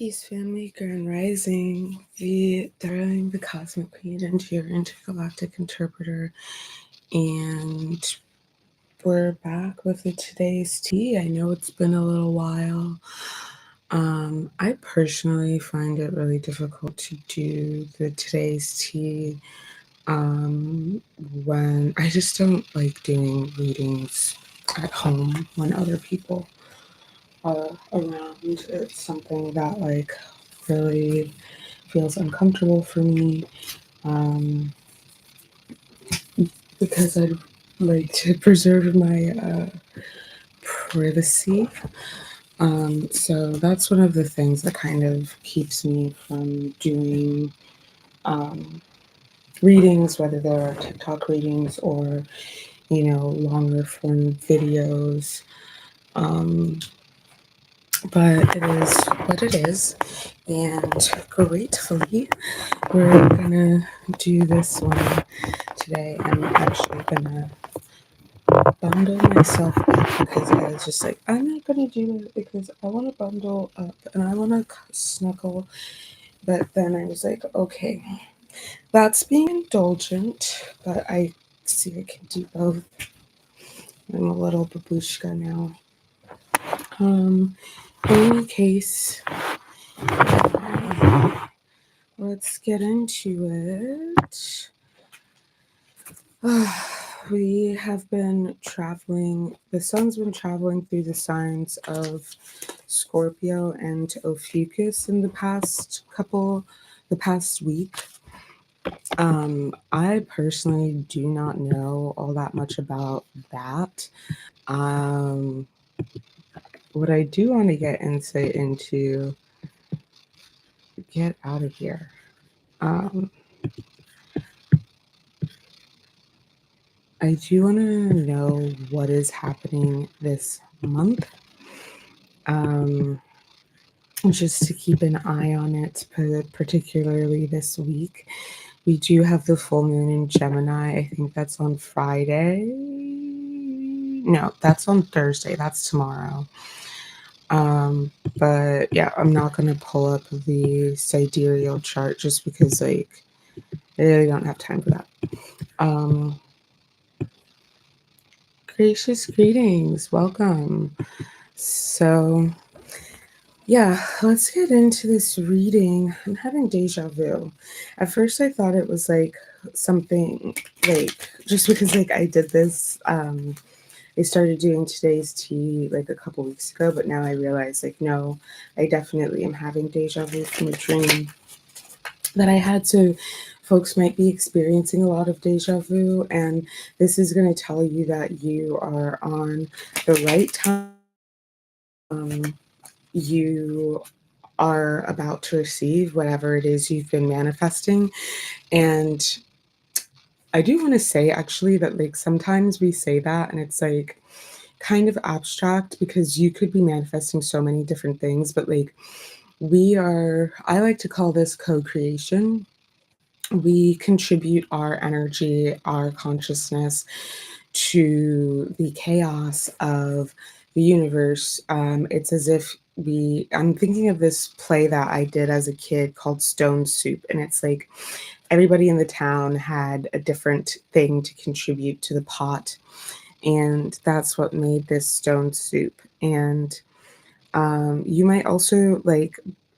Peace, family, grand rising, Vie Darling, the cosmic queen, and your intergalactic interpreter. And we're back with today's tea. I know it's been a little while. I personally find it really difficult to do the today's tea when I just don't like doing readings at home when other people are around. It's something that really feels uncomfortable for me, because I'd like to preserve my privacy. So that's one of the things that kind of keeps me from doing readings, whether they're TikTok readings or, longer form videos. But it is what it is, and gratefully, we're gonna do this one today. I'm actually gonna bundle myself up because I was just like, I'm not gonna do it because I want to bundle up and I want to snuggle. But then I was like, okay, that's being indulgent, but I see I can do both. I'm a little babushka now. In any case, let's get into it. We have been traveling, the sun's been traveling through the signs of Scorpio and Ophiuchus in the past week. I personally do not know all that much about that. What I do want to get insight into, get out of here. I do want to know what is happening this month. Just to keep an eye on it, particularly this week. We do have the full moon in Gemini. I think that's on Friday. No, that's on Thursday. That's tomorrow. But yeah, I'm not going to pull up the sidereal chart just because, I really don't have time for that. Gracious greetings. Welcome. So, yeah, let's get into this reading. I'm having deja vu. At first, I thought it was something just because I did this. I started doing today's tea a couple weeks ago, but now I realize no, I definitely am having deja vu from a dream that I had. So folks might be experiencing a lot of deja vu, and this is going to tell you that you are on the right time. You are about to receive whatever it is you've been manifesting. And I do want to say actually that sometimes we say that and it's kind of abstract because you could be manifesting so many different things, but I like to call this co-creation. We contribute our energy, our consciousness to the chaos of the universe. It's as if I'm thinking of this play that I did as a kid called Stone Soup, and it's everybody in the town had a different thing to contribute to the pot, and that's what made this stone soup. And you might also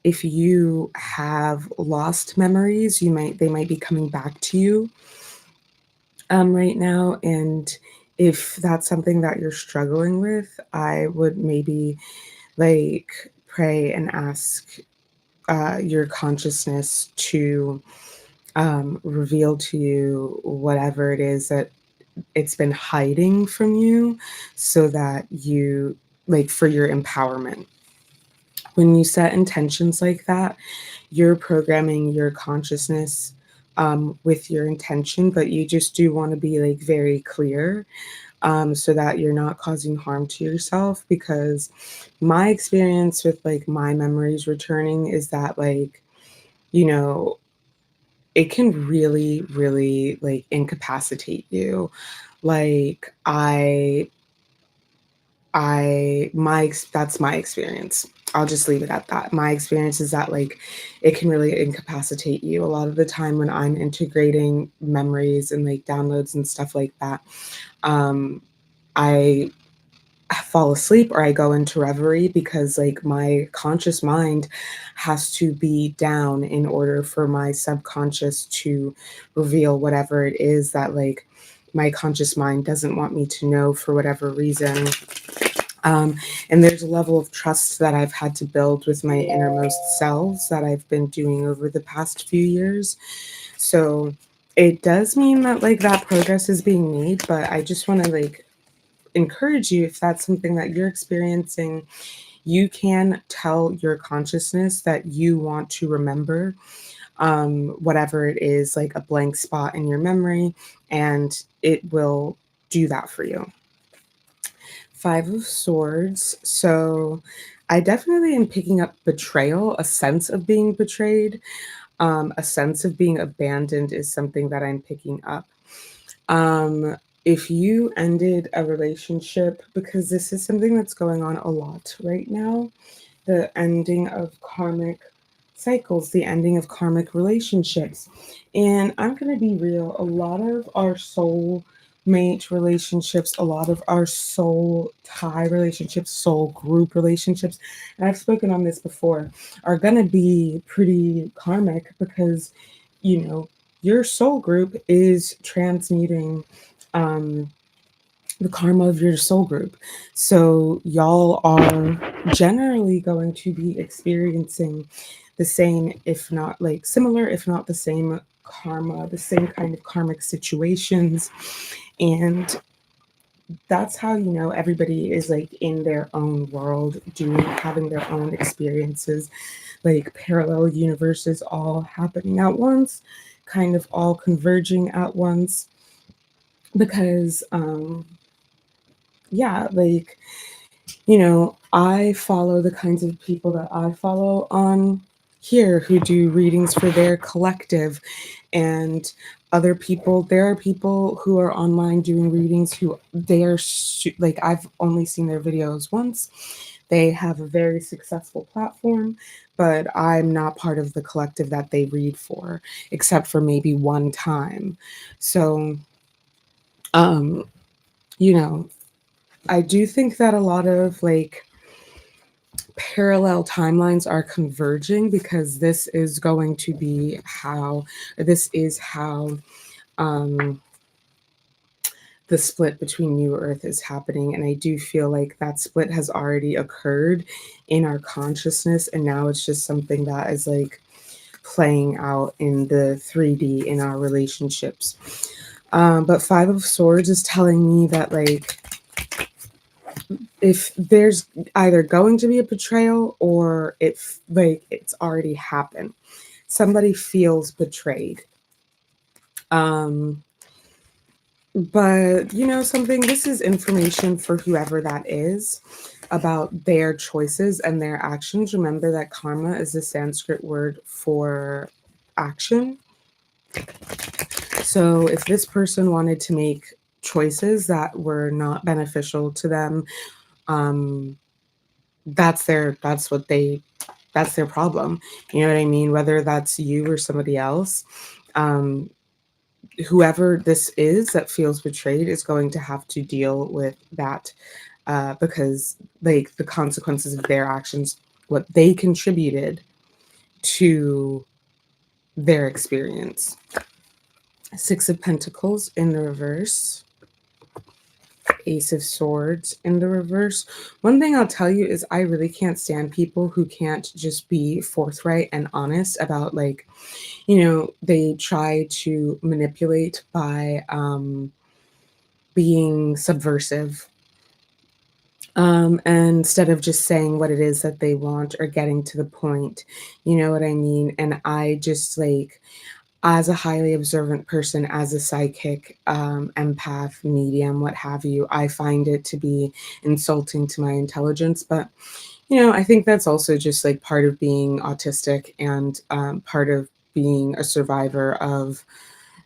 if you have lost memories, they might be coming back to you right now. And if that's something that you're struggling with, I would maybe pray and ask your consciousness to reveal to you whatever it is that it's been hiding from you, so that you for your empowerment. When you set intentions like that, you're programming your consciousness with your intention, but you just do want to be very clear, so that you're not causing harm to yourself. Because my experience with my memories returning is that it can really, really incapacitate you. I that's my experience. I'll just leave it at that. My experience is that like it can really incapacitate you. A lot of the time when I'm integrating memories and like downloads and stuff like that, I fall asleep or I go into reverie because like my conscious mind has to be down in order for my subconscious to reveal whatever it is that like my conscious mind doesn't want me to know for whatever reason. And there's a level of trust that I've had to build with my innermost selves that I've been doing over the past few years. So it does mean that like that progress is being made, but I just want to like encourage you, if that's something that you're experiencing, you can tell your consciousness that you want to remember whatever it is, like a blank spot in your memory, and it will do that for you. Five of Swords. So I definitely am picking up betrayal, a sense of being betrayed, a sense of being abandoned is something that I'm picking up. If you ended a relationship, because this is something that's going on a lot right now, the ending of karmic cycles, the ending of karmic relationships. And I'm going to be real, a lot of our soul mate relationships, a lot of our soul tie relationships, soul group relationships, and I've spoken on this before, are going to be pretty karmic because, you know, your soul group is transmuting the karma of your soul group. So y'all are generally going to be experiencing the same, if not like similar, if not the same karma, the same kind of karmic situations. And that's how you know everybody is like in their own world, having their own experiences, like parallel universes all happening at once, kind of all converging at once. Because yeah, like, you know, I follow the kinds of people that I follow on here who do readings for their collective, and other people, there are people who are online doing readings who they are like, I've only seen their videos once. They have a very successful platform, but I'm not part of the collective that they read for, except for maybe one time. So, you know, I do think that a lot of like parallel timelines are converging because this is going to be how, this is how the split between New Earth is happening. And I do feel like that split has already occurred in our consciousness. And now it's just something that is like playing out in the 3D in our relationships. But Five of Swords is telling me that like, if there's either going to be a betrayal or if like it's already happened, somebody feels betrayed. But you know something, this is information for whoever that is about their choices and their actions. Remember that karma is the Sanskrit word for action. So if this person wanted to make choices that were not beneficial to them, that's their problem. You know what I mean? Whether that's you or somebody else, whoever this is that feels betrayed is going to have to deal with that, because like the consequences of their actions, what they contributed to their experience. Six of Pentacles in the reverse. Ace of Swords in the reverse. One thing I'll tell you is I really can't stand people who can't just be forthright and honest about, like, you know, they try to manipulate by being subversive. And instead of just saying what it is that they want or getting to the point, you know what I mean? And I just like, as a highly observant person, as a psychic, empath, medium, what have you, I find it to be insulting to my intelligence. But, you know, I think that's also just like part of being autistic and part of being a survivor of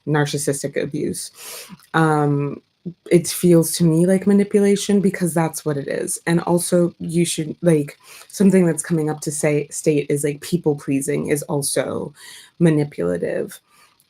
narcissistic abuse. it feels to me like manipulation because that's what it is. And also you should like something that's coming up to say state is like people pleasing is also manipulative.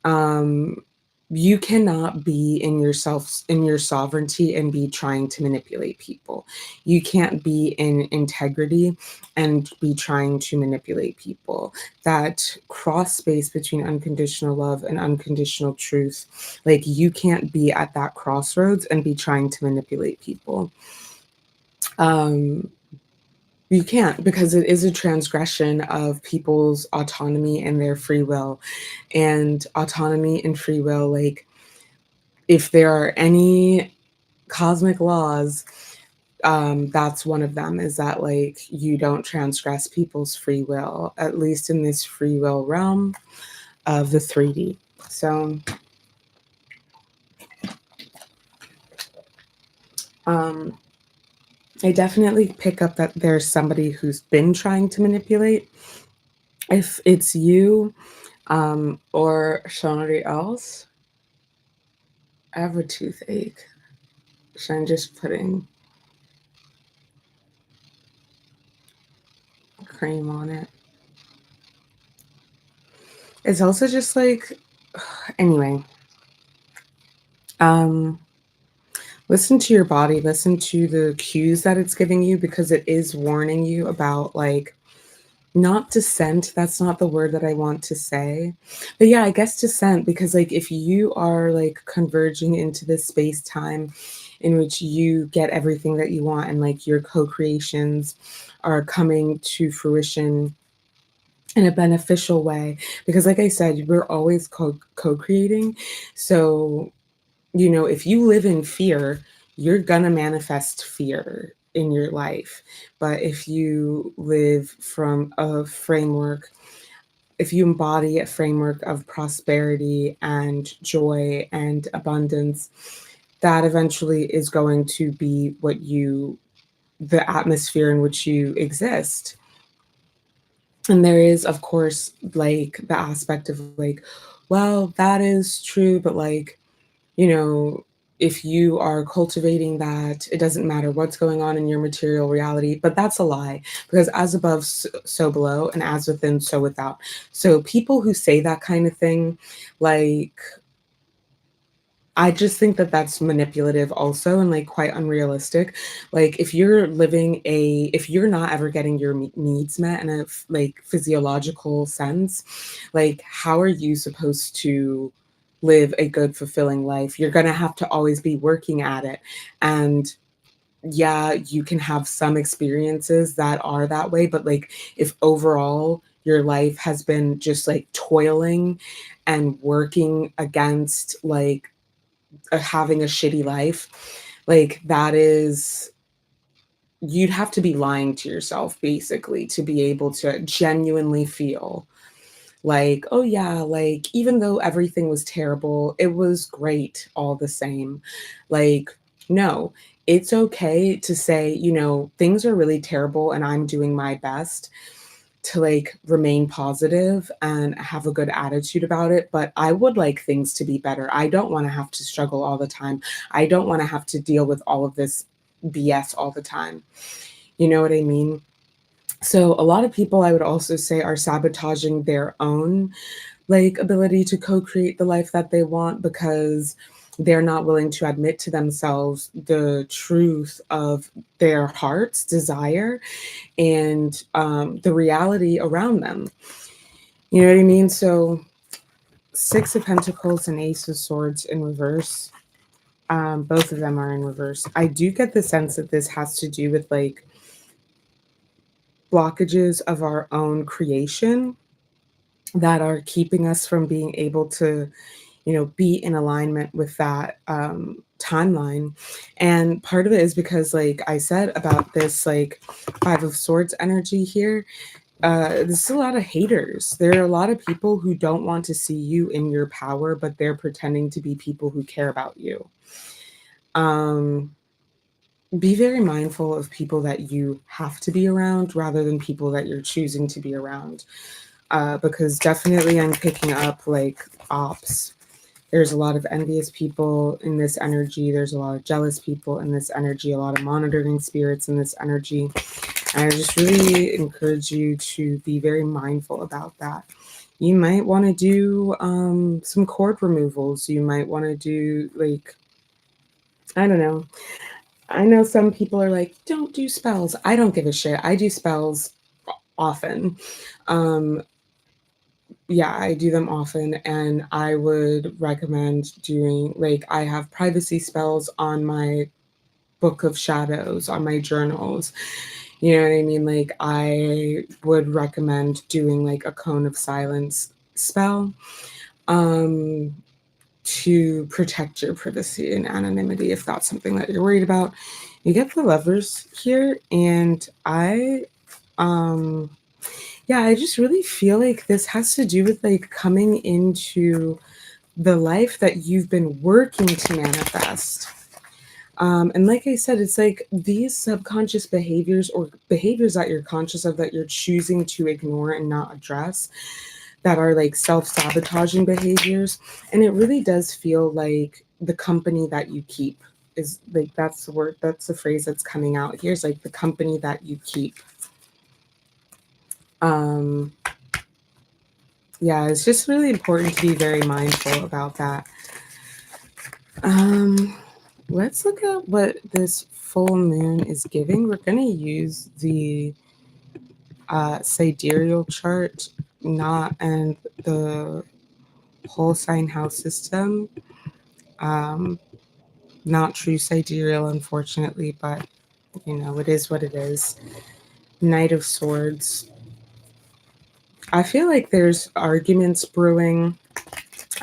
Um, you cannot be in yourself, in your sovereignty, and be trying to manipulate people. You can't be in integrity and be trying to manipulate people. That cross space between unconditional love and unconditional truth, like you can't be at that crossroads and be trying to manipulate people. Um, you can't, because it is a transgression of people's autonomy and their free will. And autonomy and free will, like, if there are any cosmic laws, that's one of them, is that, like, you don't transgress people's free will, at least in this free will realm of the 3D. So, I definitely pick up that there's somebody who's been trying to manipulate. If it's you, or somebody else, I have a toothache, so I'm just putting cream on it. It's also just like, anyway, listen to your body, listen to the cues that it's giving you, because it is warning you about, like, not descent. That's not the word that I want to say. But yeah, I guess descent, because like if you are like converging into this space time in which you get everything that you want and like your co-creations are coming to fruition in a beneficial way, because like I said, we're always co-creating. So, you know, if you live in fear, you're gonna manifest fear in your life. But if you live from a framework, if you embody a framework of prosperity and joy and abundance, that eventually is going to be what you, the atmosphere in which you exist. And there is, of course, like the aspect of like, well, that is true, but like, you know, if you are cultivating that, it doesn't matter what's going on in your material reality. But that's a lie, because as above, so below, and as within, so without. So people who say that kind of thing, like, I just think that that's manipulative also, and like quite unrealistic. Like if you're living a, if you're not ever getting your needs met in a like physiological sense, like how are you supposed to live a good, fulfilling life? You're going to have to always be working at it. And yeah, you can have some experiences that are that way, but like if overall your life has been just like toiling and working against like having a shitty life, like that is, you'd have to be lying to yourself basically to be able to genuinely feel like, oh yeah, like even though everything was terrible, it was great all the same. Like, no, it's okay to say, you know, things are really terrible and I'm doing my best to like remain positive and have a good attitude about it, but I would like things to be better. I don't want to have to struggle all the time. I don't want to have to deal with all of this BS all the time. You know what I mean? So a lot of people, I would also say, are sabotaging their own like ability to co-create the life that they want, because they're not willing to admit to themselves the truth of their heart's desire and the reality around them. You know what I mean? So Six of Pentacles and Ace of Swords in reverse. Both of them are in reverse. I do get the sense that this has to do with like blockages of our own creation that are keeping us from being able to, you know, be in alignment with that timeline. And part of it is because, like I said about this, like Five of Swords energy here, there's a lot of haters. There are a lot of people who don't want to see you in your power, but they're pretending to be people who care about you. Be very mindful of people that you have to be around rather than people that you're choosing to be around. Because definitely I'm picking up like ops There's a lot of envious people in this energy. There's a lot of jealous people in this energy, a lot of monitoring spirits in this energy. And I just really encourage you to be very mindful about that. You might want to do some cord removals. You might want to do, like, I don't know. I know some people are like, don't do spells. I don't give a shit. I do spells often. Um, yeah, I do them often, and I would recommend doing, like, I have privacy spells on my book of shadows, on my journals. You know what I mean? Like, I would recommend doing like a cone of silence spell um, to protect your privacy and anonymity if that's something that you're worried about. You get the Lovers here, and yeah, I just really feel like this has to do with like coming into the life that you've been working to manifest. And like I said, it's like these subconscious behaviors or behaviors that you're conscious of that you're choosing to ignore and not address, that are like self-sabotaging behaviors. And it really does feel like the company that you keep is like, that's the word, that's the phrase that's coming out here, is like the company that you keep. Yeah, it's just really important to be very mindful about that. Let's look at what this full moon is giving. We're going to use the sidereal chart, not and the whole sign house system. Not true sidereal, unfortunately, but you know, it is what it is. Knight of Swords. I feel like there's arguments brewing.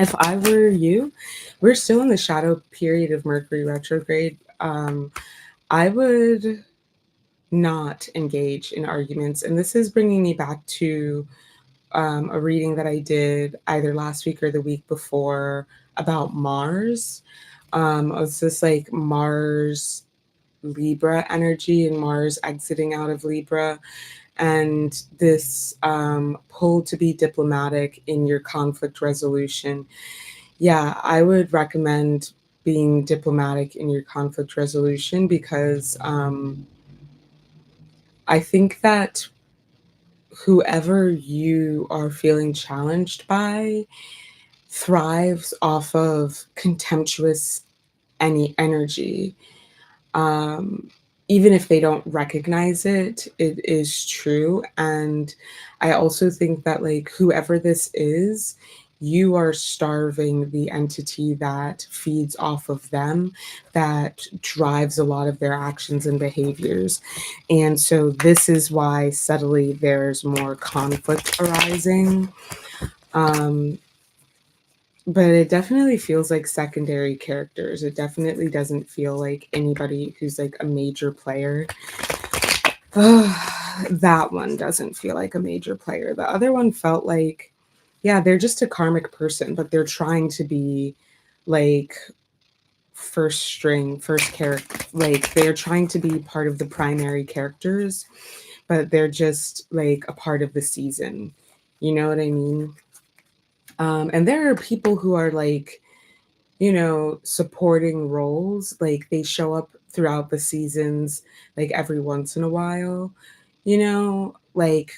If I were you, we're still in the shadow period of Mercury retrograde. I would not engage in arguments. And this is bringing me back to a reading that I did either last week or the week before about Mars. It's this like Mars Libra energy and Mars exiting out of Libra, and this pull to be diplomatic in your conflict resolution. Yeah, I would recommend being diplomatic in your conflict resolution because I think that whoever you are feeling challenged by thrives off of contemptuous any energy. Um, Even if they don't recognize it, it is true. And I also think that, like, whoever this is, you are starving the entity that feeds off of them, that drives a lot of their actions and behaviors. And so, this is why subtly there's more conflict arising. Um, but it definitely feels like secondary characters. It definitely doesn't feel like anybody who's like a major player. That one doesn't feel like a major player. The other one felt like, yeah, they're just a karmic person, but they're trying to be like first string, first character. Like they're trying to be part of the primary characters, but they're just like a part of the season. You know what I mean? And there are people who are like, you know, supporting roles. Like they show up throughout the seasons, like every once in a while, you know, like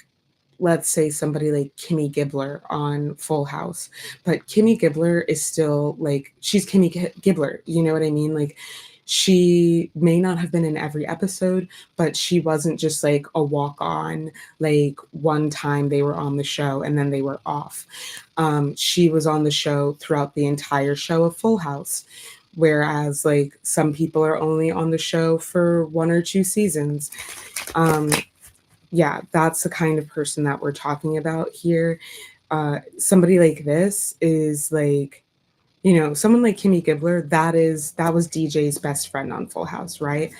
let's say somebody like Kimmy Gibbler on Full House, but Kimmy Gibbler is still like, she's Kimmy Gibbler, you know what I mean? Like she may not have been in every episode, but she wasn't just like a walk on, like one time they were on the show and then they were off. She was on the show throughout the entire show of Full House. Whereas like some people are only on the show for 1 or 2 seasons. Yeah, that's the kind of person that we're talking about here. Somebody like this is like, you know, someone like Kimmy Gibbler, that was DJ's best friend on Full House, right?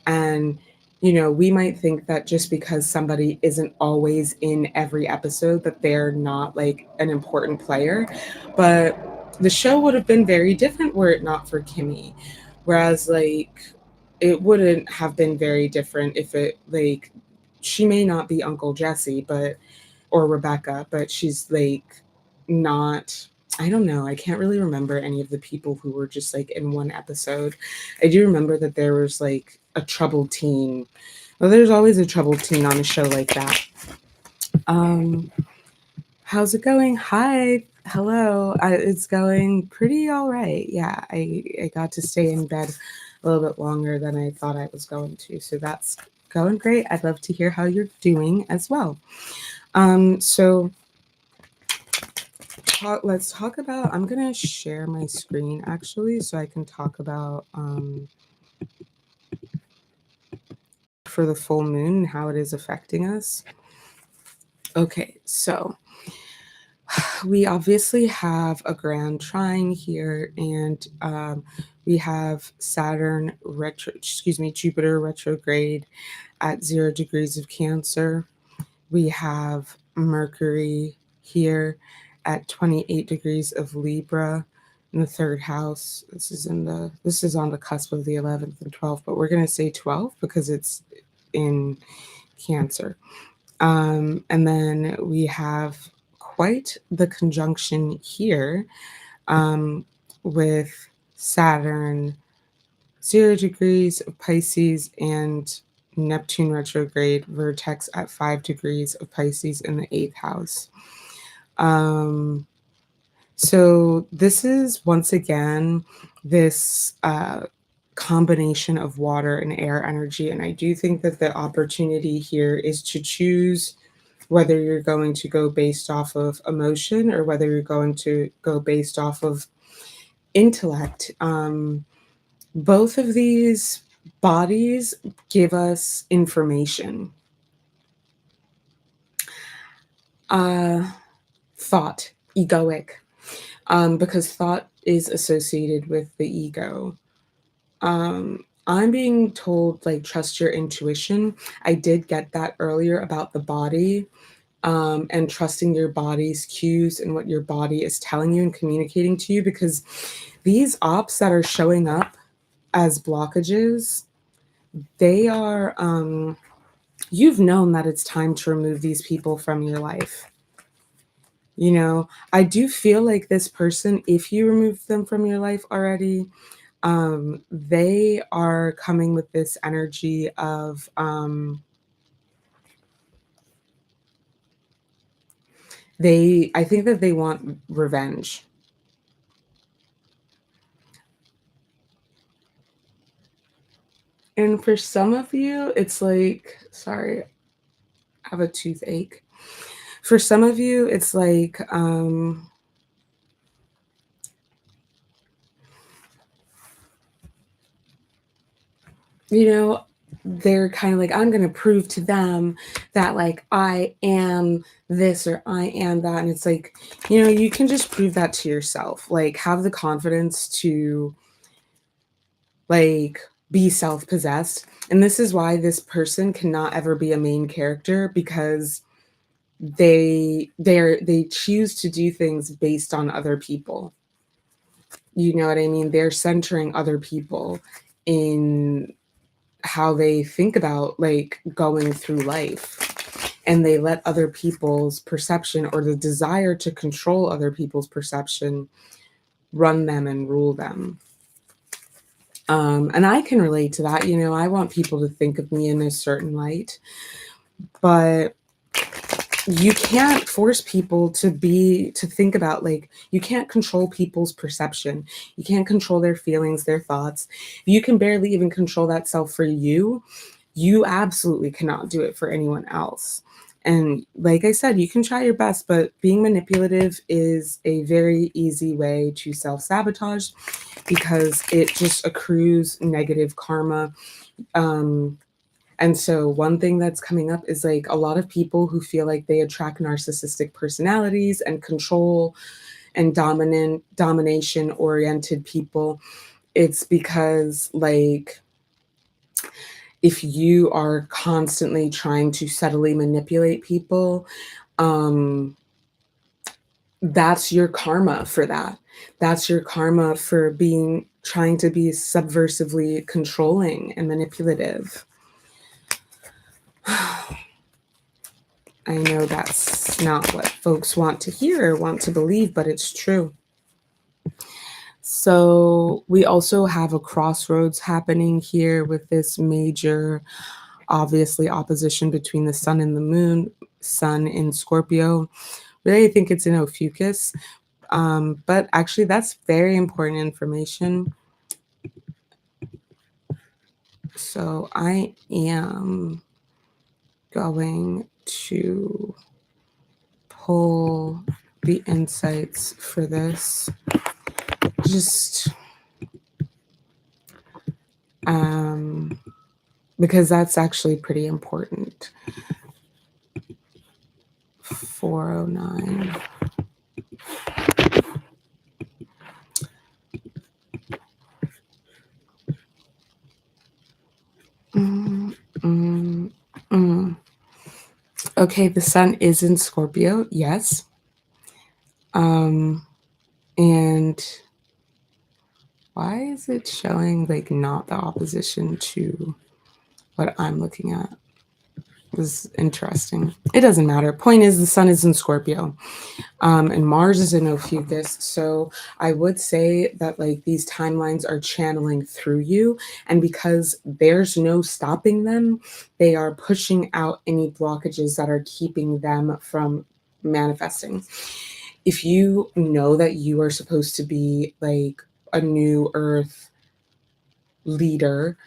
And you know, we might think that just because somebody isn't always in every episode that they're not like an important player, but the show would have been very different were it not for Kimmy. Whereas like it wouldn't have been very different if it like she may not be Uncle Jesse, but or Rebecca, but she's like not. I don't know. I can't really remember any of the people who were just like in one episode. I do remember that there was like a troubled teen. Well, there's always a troubled teen on a show like that. How's it going? Hi. Hello. It's going pretty all right. Yeah, I got to stay in bed a little bit longer than I thought I was going to. So that's going great. I'd love to hear how you're doing as well. So let's talk about, I'm going to share my screen actually so I can talk about for the full moon and how it is affecting us. Okay, so we obviously have a grand trine here, and we have Jupiter retrograde at 0 degrees of Cancer. We have Mercury here at 28 degrees of Libra in the 3rd house. This is on the cusp of the 11th and 12th, but we're going to say 12 because it's in Cancer. And then we have quite the conjunction here with Saturn, 0 degrees of Pisces, and Neptune retrograde vertex at 5 degrees of Pisces in the 8th house. So this is once again this combination of water and air energy. And I do think that the opportunity here is to choose whether you're going to go based off of emotion or whether you're going to go based off of intellect. Both of these bodies give us information. Thought, egoic, because thought is associated with the ego. I'm being told, like, trust your intuition. I did get that earlier about the body, and trusting your body's cues and what your body is telling you and communicating to you, because these ops that are showing up as blockages, they are, you've known that it's time to remove these people from your life. You know, I do feel like this person, if you remove them from your life already, they are coming with this energy of I think that they want revenge. And for some of you, it's like, sorry, I have a toothache. For some of you, it's like you know, they're kind of like, I'm going to prove to them that, like, I am this or I am that. And it's like, you know, you can just prove that to yourself. Like, have the confidence to, like, be self-possessed. And this is why this person cannot ever be a main character, because they choose to do things based on other people. You know what I mean? They're centering other people in how they think about, like, going through life, and they let other people's perception or the desire to control other people's perception run them and rule them. And I can relate to that. You know, I want people to think of me in a certain light, but you can't force people to think about, like, you can't control people's perception. You can't control their feelings, their thoughts. You can barely even control that self for you. You absolutely cannot do it for anyone else. And like I said, you can try your best, but being manipulative is a very easy way to self-sabotage, because it just accrues negative karma. And so one thing that's coming up is, like, a lot of people who feel like they attract narcissistic personalities and control and domination oriented people. It's because, like, if you are constantly trying to subtly manipulate people, that's your karma for that. That's your karma for trying to be subversively controlling and manipulative. I know that's not what folks want to hear or want to believe, but it's true. So we also have a crossroads happening here with this major, obviously, opposition between the sun and the moon, sun in Scorpio. Really, I think it's in 𝗪𝗪𝗱𝗃. But actually, that's very important information. So I am going to pull the insights for this. Just because that's actually pretty important. 409. Okay, the sun is in Scorpio, yes. And why is it showing like not the opposition to what I'm looking at? This is interesting. It doesn't matter. Point is, the sun is in Scorpio, and Mars is in 𝗪𝗪𝗱𝗃. So I would say that like these timelines are channeling through you, and because there's no stopping them, they are pushing out any blockages that are keeping them from manifesting. If you know that you are supposed to be like a new earth leader,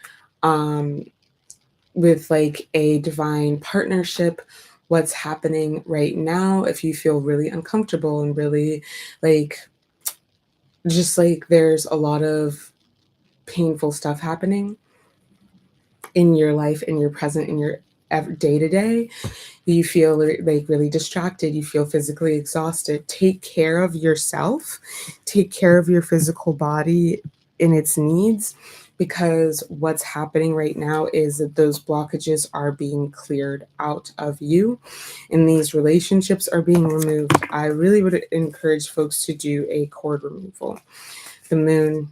with like a divine partnership, what's happening right now, if you feel really uncomfortable and really like, just like there's a lot of painful stuff happening in your life, in your present, in your day to day, you feel like really distracted, you feel physically exhausted, take care of yourself, take care of your physical body in its needs, because what's happening right now is that those blockages are being cleared out of you and these relationships are being removed. I really would encourage folks to do a cord removal. The moon.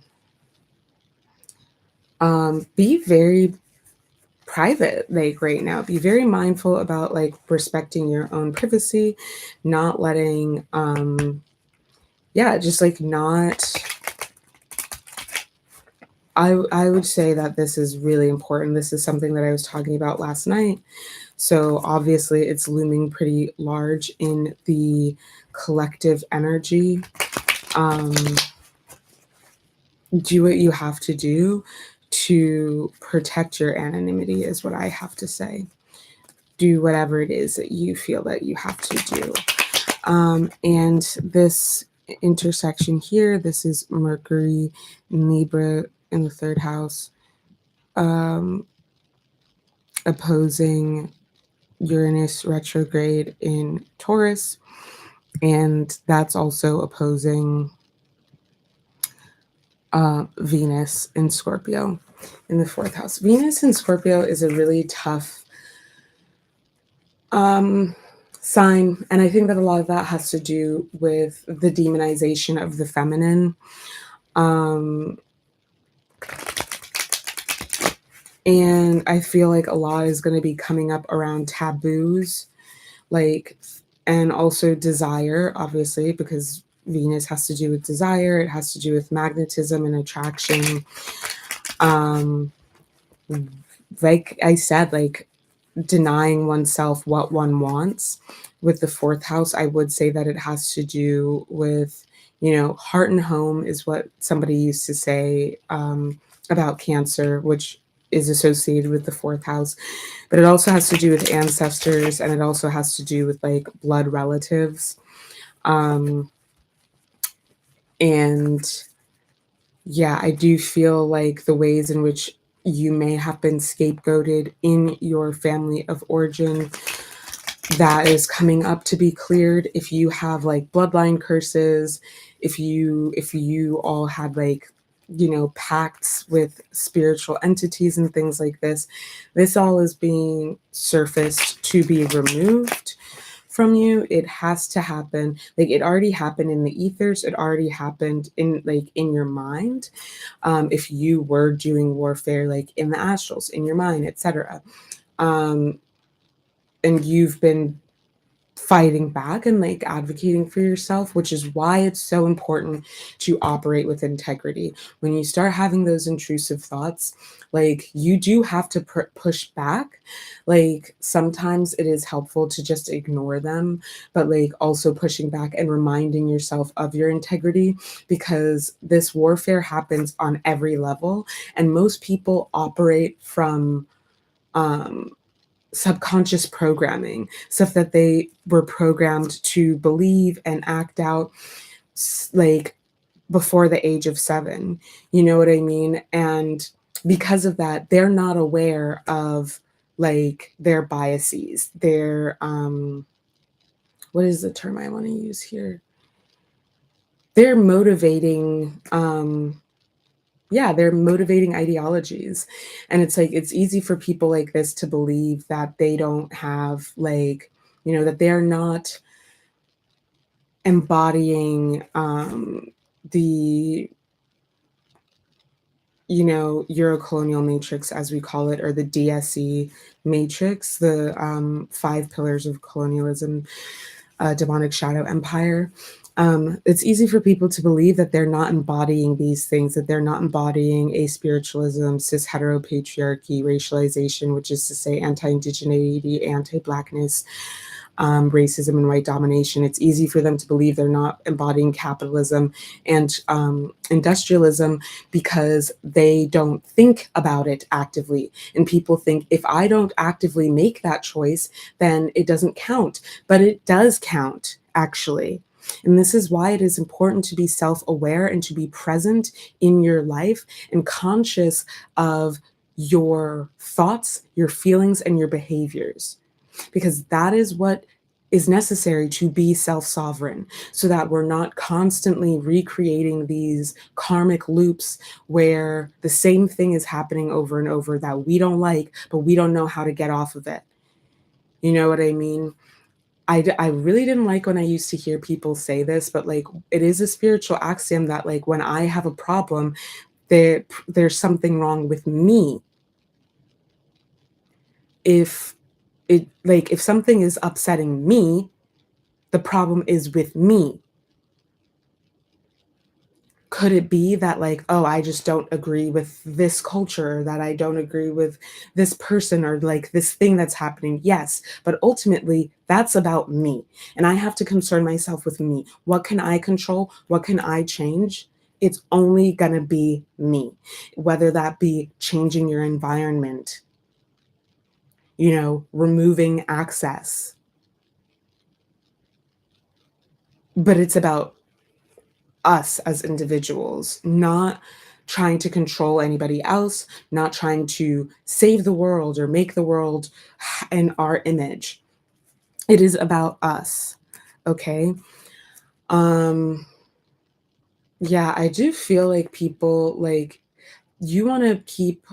Be very private like right now. Be very mindful about like respecting your own privacy, not letting just like not. I would say that this is really important. This is something that I was talking about last night. So obviously it's looming pretty large in the collective energy. Do what you have to do to protect your anonymity is what I have to say. Do whatever it is that you feel that you have to do. And this intersection here, this is Mercury in Libra in the 3rd house, opposing Uranus retrograde in Taurus, and that's also opposing Venus in Scorpio in the 4th house. Venus in Scorpio is a really tough sign, and I think that a lot of that has to do with the demonization of the feminine. And I feel like a lot is going to be coming up around taboos, like, and also desire, obviously, because Venus has to do with desire. It has to do with magnetism and attraction. Like I said, like denying oneself what one wants. With the 4th house, I would say that it has to do with, heart and home is what somebody used to say about Cancer, which is associated with the 4th house. But it also has to do with ancestors, and it also has to do with like blood relatives. And yeah, I do feel like the ways in which you may have been scapegoated in your family of origin, that is coming up to be cleared. If you have like bloodline curses, if you all had like, pacts with spiritual entities and things like this all is being surfaced to be removed from you. It has to happen. Like it already happened in the ethers. It already happened in your mind. If you were doing warfare, like in the astrals, in your mind, etc. And you've been fighting back and like advocating for yourself, which is why it's so important to operate with integrity. When you start having those intrusive thoughts, like you do have to push back. Like sometimes it is helpful to just ignore them, but like also pushing back and reminding yourself of your integrity, because this warfare happens on every level, and most people operate from subconscious programming, stuff that they were programmed to believe and act out like before the age of 7. You know what I mean? And because of that, they're not aware of like their biases, their what is the term I want to use here? They're motivating they're motivating ideologies. And it's like, it's easy for people like this to believe that they don't have like, that they're not embodying the, Eurocolonial matrix, as we call it, or the DSE matrix, the 5 pillars of colonialism, demonic shadow empire. It's easy for people to believe that they're not embodying these things, that they're not embodying aspiritualism, cis heteropatriarchy, racialization, which is to say anti-indigeneity, anti-blackness, racism, and white domination. It's easy for them to believe they're not embodying capitalism and industrialism because they don't think about it actively. And people think, if I don't actively make that choice, then it doesn't count. But it does count, actually. And this is why it is important to be self-aware and to be present in your life and conscious of your thoughts, your feelings, and your behaviors, because that is what is necessary to be self-sovereign, so that we're not constantly recreating these karmic loops where the same thing is happening over and over that we don't like, but we don't know how to get off of it. You know what I mean? I really didn't like when I used to hear people say this, but like it is a spiritual axiom that like when I have a problem, there's something wrong with me. If something is upsetting me, the problem is with me. Could it be that like, oh, I just don't agree with this culture, that I don't agree with this person, or like this thing that's happening? Yes, but ultimately that's about me. And I have to concern myself with me. What can I control? What can I change? It's only gonna be me, whether that be changing your environment, removing access. But it's about us as individuals, not trying to control anybody else, not trying to save the world or make the world in our image. It is about us. Okay. Yeah, I do feel like people like, you want to keep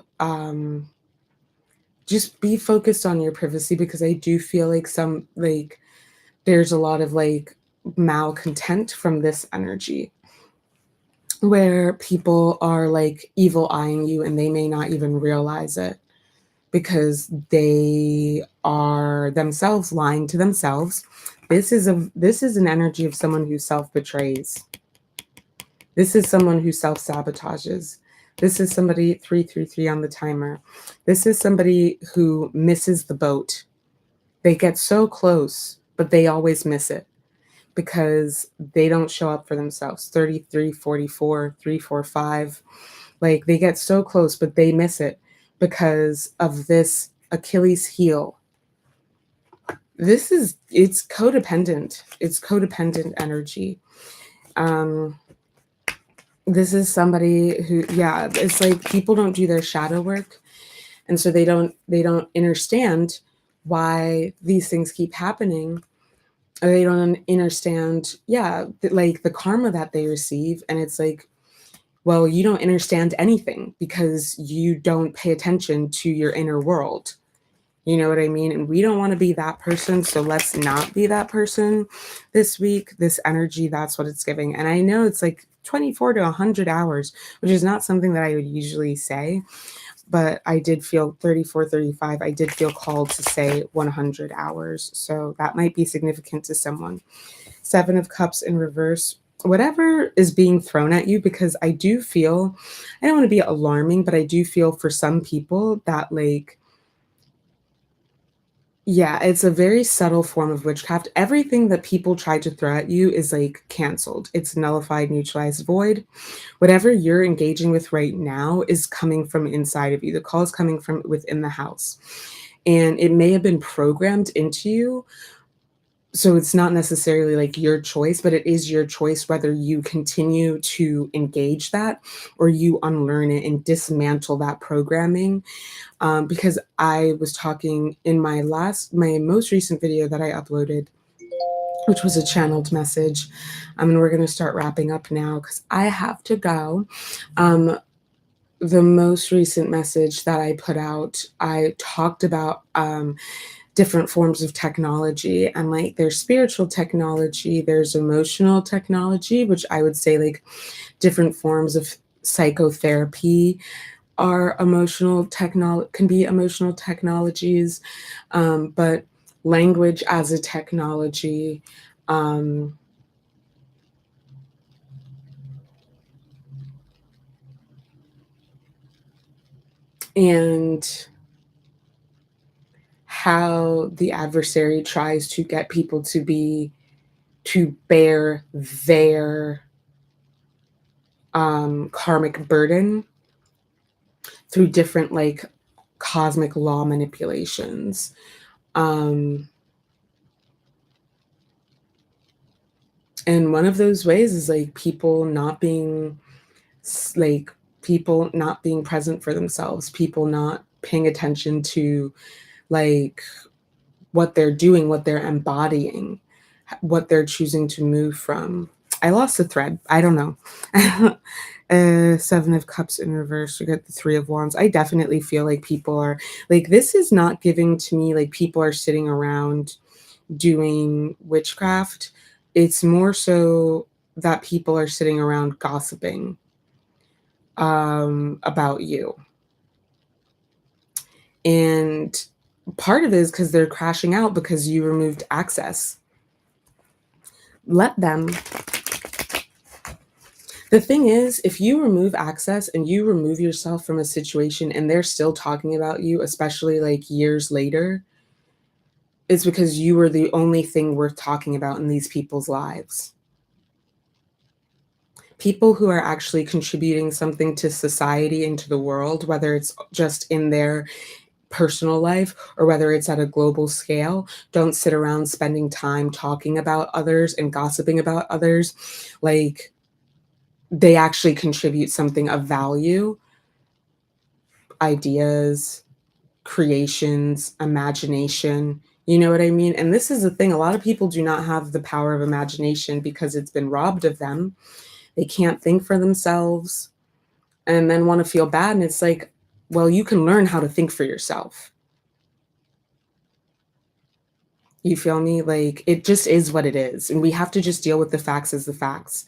just be focused on your privacy, because I do feel like there's a lot of like malcontent from this energy, where people are like evil eyeing you and they may not even realize it, because they are themselves lying to themselves. This is an energy of someone who self-betrays. This is someone who self-sabotages. This is somebody, 333 on the timer. This is somebody who misses the boat. They get so close, but they always miss it, because they don't show up for themselves. 33, 44, 345. Like they get so close, but they miss it because of this Achilles heel. It's codependent. It's codependent energy. This is somebody who, it's like people don't do their shadow work. And so they don't understand why these things keep happening. They don't understand, like the karma that they receive. And it's like, well, you don't understand anything because you don't pay attention to your inner world. You know what I mean? And we don't want to be that person. So let's not be that person this week. This energy, that's what it's giving. And I know it's like 24 to 100 hours, which is not something that I would usually say. but I did feel 34, 35. I did feel called to say 100 hours. So that might be significant to someone. Seven of Cups in reverse. Whatever is being thrown at you, because I do feel, I don't want to be alarming, but I do feel for some people that like, yeah, it's a very subtle form of witchcraft. Everything that people try to throw at you is like canceled. It's nullified, neutralized, void. Whatever you're engaging with right now is coming from inside of you. The call is coming from within the house. And it may have been programmed into you. So it's not necessarily like your choice, but it is your choice whether you continue to engage that or you unlearn it and dismantle that programming. Because I was talking in my most recent video that I uploaded, which was a channeled message. And we're going to start wrapping up now because I have to go. The most recent message that I put out, I talked about different forms of technology, and like there's spiritual technology, there's emotional technology, which I would say like different forms of psychotherapy are can be emotional technologies, but language as a technology, and how the adversary tries to get people to bear their karmic burden through different like cosmic law manipulations. And one of those ways is like like people not being present for themselves, people not paying attention to like what they're doing, what they're embodying, what they're choosing to move from. I lost the thread. I don't know. Seven of Cups in reverse. We got the Three of Wands. I definitely feel like people are like, this is not giving to me like people are sitting around doing witchcraft. It's more so that people are sitting around gossiping about you. And part of it is because they're crashing out because you removed access. Let them. The thing is, if you remove access and you remove yourself from a situation and they're still talking about you, especially like years later, it's because you were the only thing worth talking about in these people's lives. People who are actually contributing something to society and to the world, whether it's just in their personal life or whether it's at a global scale, don't sit around spending time talking about others and gossiping about others. Like, they actually contribute something of value, ideas, creations, imagination. You know what I mean? And this is the thing, a lot of people do not have the power of imagination because it's been robbed of them. They can't think for themselves and then want to feel bad. And it's like, well, you can learn how to think for yourself. You feel me? Like, it just is what it is. And we have to just deal with the facts as the facts.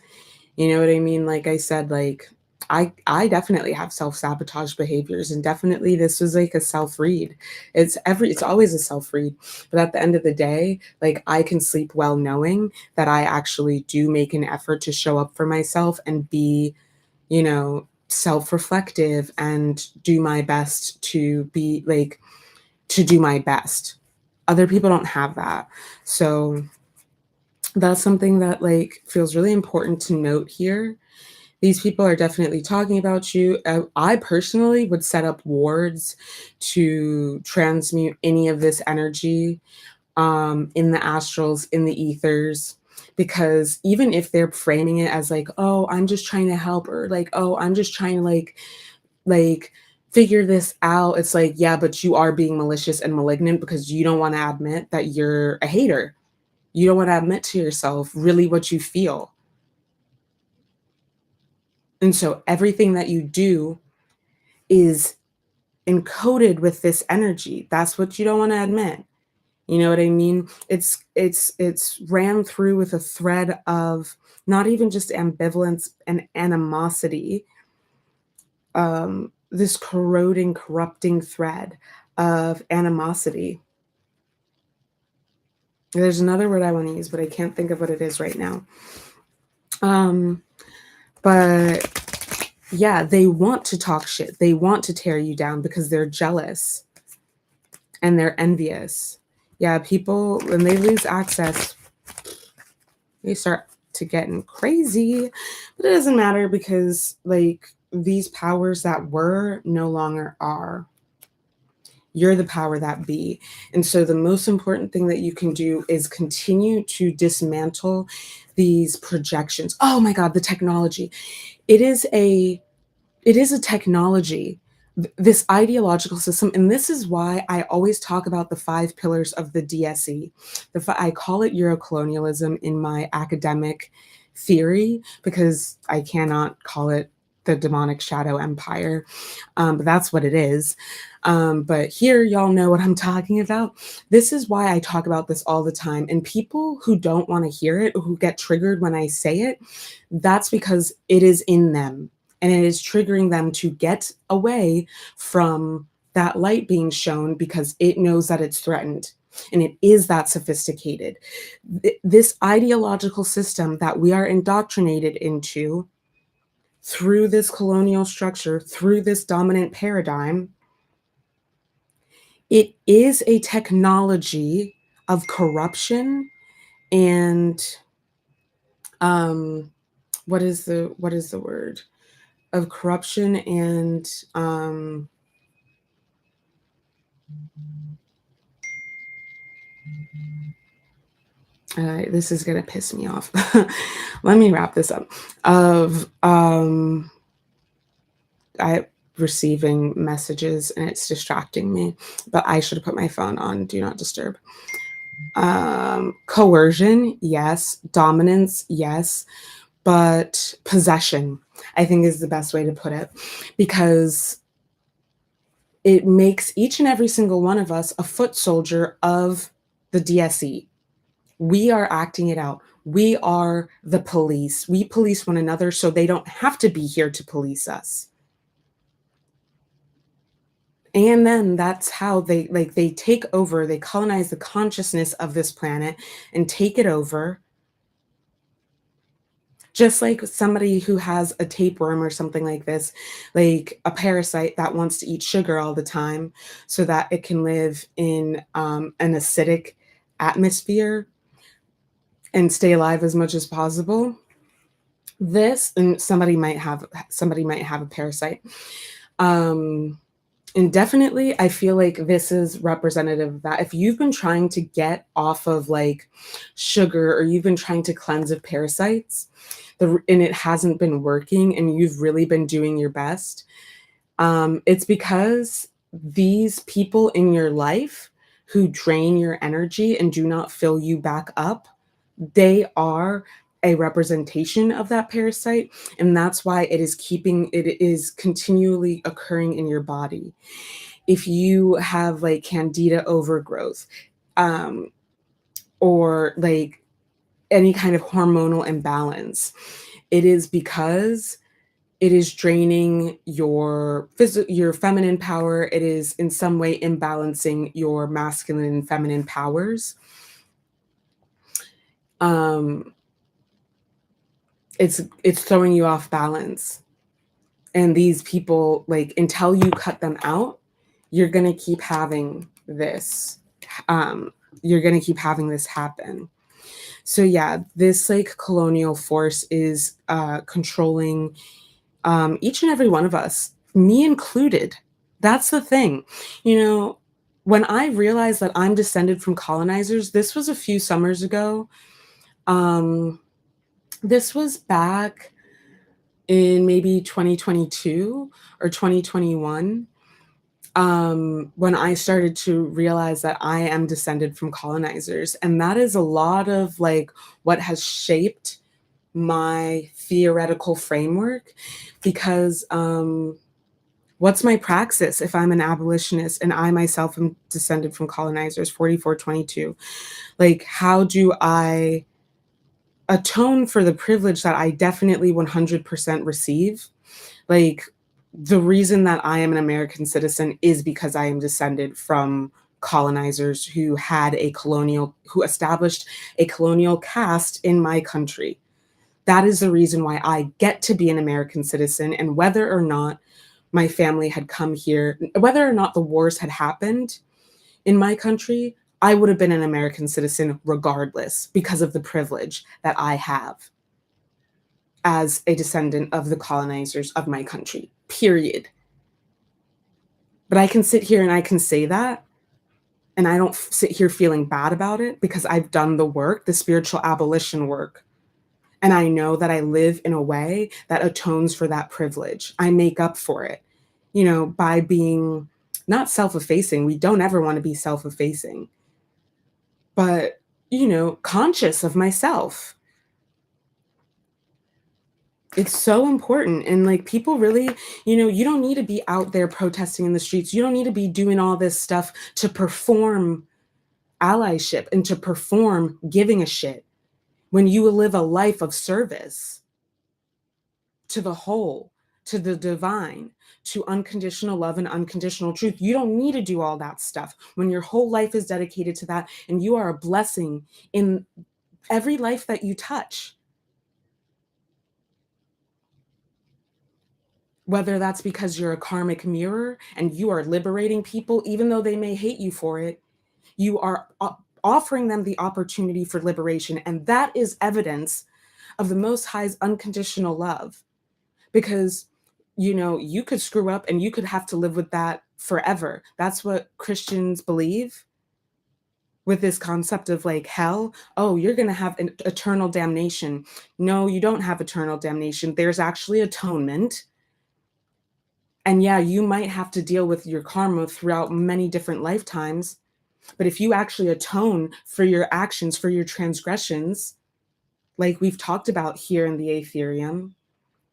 You know what I mean? Like I said, like, I definitely have self-sabotage behaviors, and definitely this was like a self-read. It's always a self-read. But at the end of the day, like, I can sleep well knowing that I actually do make an effort to show up for myself and be, you know, self-reflective and do my best to be like, to do my best. Other people don't have that. So that's something that like feels really important to note here. These people are definitely talking about you. I personally would set up wards to transmute any of this energy in the astrals, in the ethers, because even if they're framing it as like, oh, I'm just trying to help, or like, oh, I'm just trying to like figure this out. It's like, yeah, but you are being malicious and malignant because you don't want to admit that you're a hater. You don't want to admit to yourself really what you feel. And so everything that you do is encoded with this energy. That's what you don't want to admit. You know what I mean? It's ran through with a thread of not even just ambivalence and animosity, this corroding, corrupting thread of animosity. There's another word I want to use, but I can't think of what it is right now. But yeah, they want to talk shit. They want to tear you down because they're jealous and they're envious. Yeah, people, when they lose access, they start to getting crazy. But it doesn't matter because, like, these powers that were no longer are. You're the power that be. And so the most important thing that you can do is continue to dismantle these projections. Oh my God, the technology. It is a technology, this ideological system. And this is why I always talk about the 5 pillars of the dsE. I call it Eurocolonialism in my academic theory because I cannot call it the demonic shadow empire. But that's what it is. But here, y'all know what I'm talking about. This is why I talk about this all the time. And people who don't want to hear it, or who get triggered when I say it, that's because it is in them. And it is triggering them to get away from that light being shown because it knows that it's threatened. And it is that sophisticated. This ideological system that we are indoctrinated into through this colonial structure, through this dominant paradigm, it is a technology of corruption and what is the word? Of corruption and this is gonna piss me off. Let me wrap this up. Of I receiving messages and it's distracting me, but I should have put my phone on do not disturb. Coercion, yes. Dominance, yes. But possession, I think, is the best way to put it, because it makes each and every single one of us a foot soldier of the dsE. We are acting it out. We are the police. We police one another so they don't have to be here to police us. And then that's how they take over, they colonize the consciousness of this planet and take it over. Just like somebody who has a tapeworm or something like this, like a parasite that wants to eat sugar all the time so that it can live in an acidic atmosphere and stay alive as much as possible. This, and somebody might have a parasite. And definitely, I feel like this is representative of that. If you've been trying to get off of like sugar, or you've been trying to cleanse of parasites, and it hasn't been working, and you've really been doing your best, it's because these people in your life who drain your energy and do not fill you back up, they are a representation of that parasite, and that's why it is continually occurring in your body. If you have like candida overgrowth, or like any kind of hormonal imbalance, it is because it is draining your feminine power. It is in some way imbalancing your masculine and feminine powers. It's throwing you off balance. And these people, like, until you cut them out, you're going to keep having this. You're going to keep having this happen. So yeah, this like colonial force is controlling each and every one of us, me included. That's the thing. You know, when I realized that I'm descended from colonizers, this was a few summers ago. This was back in maybe 2022 or 2021, when I started to realize that I am descended from colonizers. And that is a lot of like what has shaped my theoretical framework, because what's my praxis if I'm an abolitionist and I myself am descended from colonizers? 4422. Like, how do I atone for the privilege that I definitely 100% receive? Like, the reason that I am an American citizen is because I am descended from colonizers who established a colonial caste in my country. That is the reason why I get to be an American citizen. And whether or not my family had come here, whether or not the wars had happened in my country, I would have been an American citizen regardless, because of the privilege that I have as a descendant of the colonizers of my country, period. But I can sit here and I can say that, and I don't sit here feeling bad about it, because I've done the work, the spiritual abolition work. And I know that I live in a way that atones for that privilege. I make up for it, by being not self-effacing. We don't ever want to be self-effacing, but, conscious of myself. It's so important. And like, people really, you don't need to be out there protesting in the streets. You don't need to be doing all this stuff to perform allyship and to perform giving a shit, when you live a life of service to the whole, to the divine, to unconditional love and unconditional truth. You don't need to do all that stuff when your whole life is dedicated to that, and you are a blessing in every life that you touch. Whether that's because you're a karmic mirror and you are liberating people, even though they may hate you for it, you are offering them the opportunity for liberation. And that is evidence of the Most High's unconditional love. Because, you could screw up and you could have to live with that forever. That's what Christians believe, with this concept of like hell. Oh, you're going to have an eternal damnation. No, you don't have eternal damnation. There's actually atonement. And yeah, you might have to deal with your karma throughout many different lifetimes. But if you actually atone for your actions, for your transgressions, like we've talked about here in the Aetherium,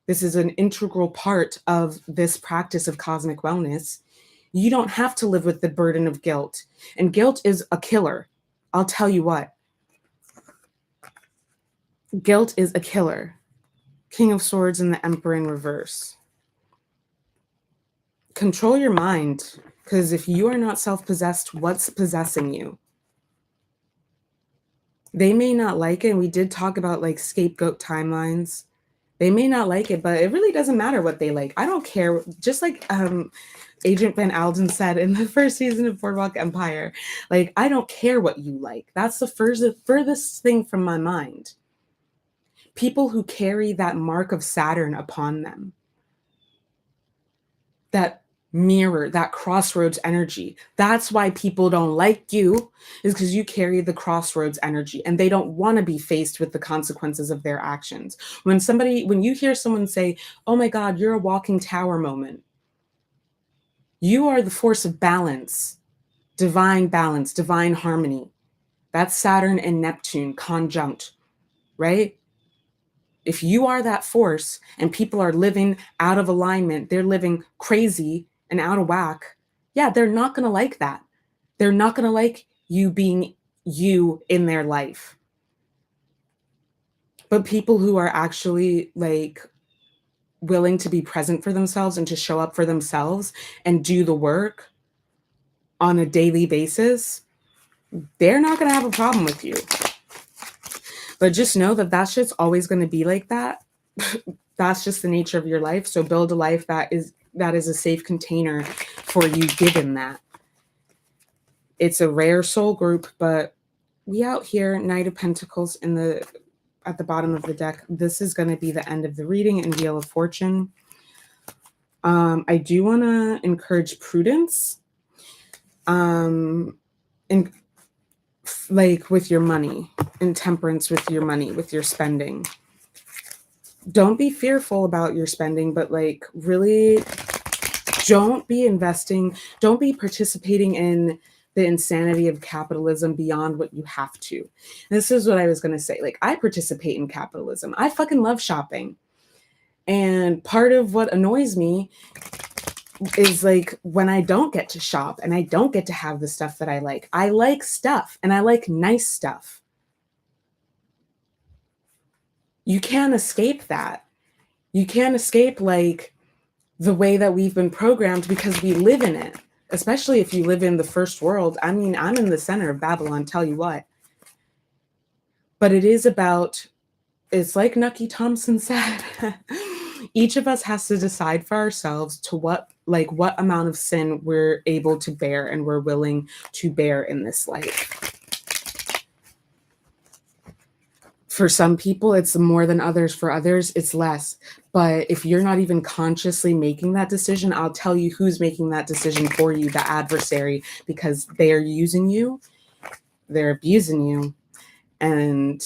this is an integral part of this practice of cosmic wellness. You don't have to live with the burden of guilt. And guilt is a killer. I'll tell you what. Guilt is a killer. King of Swords and the Emperor in reverse. Control your mind, because if you are not self-possessed, what's possessing you? They may not like it, and we did talk about like scapegoat timelines. They may not like it, but it really doesn't matter what they like. I don't care. Just like Agent Van Alden said in the first season of Boardwalk Empire, like, I don't care what you like. That's the furthest thing from my mind. People who carry that mark of Saturn upon them, that mirror, that crossroads energy. That's why people don't like you, is because you carry the crossroads energy, and they don't want to be faced with the consequences of their actions. When you hear someone say, oh my God, you're a walking tower moment, you are the force of balance, divine harmony. That's Saturn and Neptune conjunct, right? If you are that force and people are living out of alignment, they're living crazy and out of whack, yeah, they're not going to like that. They're not going to like you being you in their life. But people who are actually like willing to be present for themselves and to show up for themselves and do the work on a daily basis, they're not going to have a problem with you. But just know that shit's always going to be like that. That's just the nature of your life. So build a life that is a safe container for you, given that. It's a rare soul group, but we out here, Knight of Pentacles at the bottom of the deck. This is going to be the end of the reading in Wheel of Fortune. I do want to encourage prudence. And like with your money, and temperance with your money, with your spending. Don't be fearful about your spending, but like really don't be investing, don't be participating in the insanity of capitalism beyond what you have to. This is what I was going to say. Like, I participate in capitalism. I fucking love shopping. And part of what annoys me is like when I don't get to shop and I don't get to have the stuff that I like. I like stuff, and I like nice stuff. You can't escape that. You can't escape like the way that we've been programmed because we live in it, especially if you live in the first world. I mean, I'm in the center of Babylon, tell you what. But it is about, it's like Nucky Thompson said, each of us has to decide for ourselves to what amount of sin we're able to bear and we're willing to bear in this life. For some people, it's more than others. For others, it's less. But if you're not even consciously making that decision, I'll tell you who's making that decision for you, the adversary, because they are using you, they're abusing you, and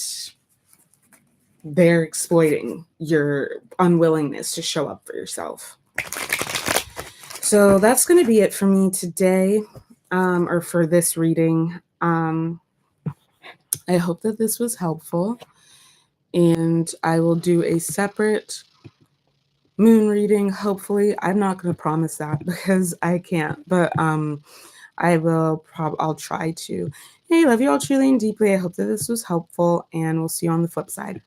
they're exploiting your unwillingness to show up for yourself. So that's going to be it for me today, or for this reading. I hope that this was helpful. And I will do a separate moon reading, hopefully. I'm not going to promise that because I can't, but I'll try to. Hey, love you all truly and deeply. I hope that this was helpful, and we'll see you on the flip side.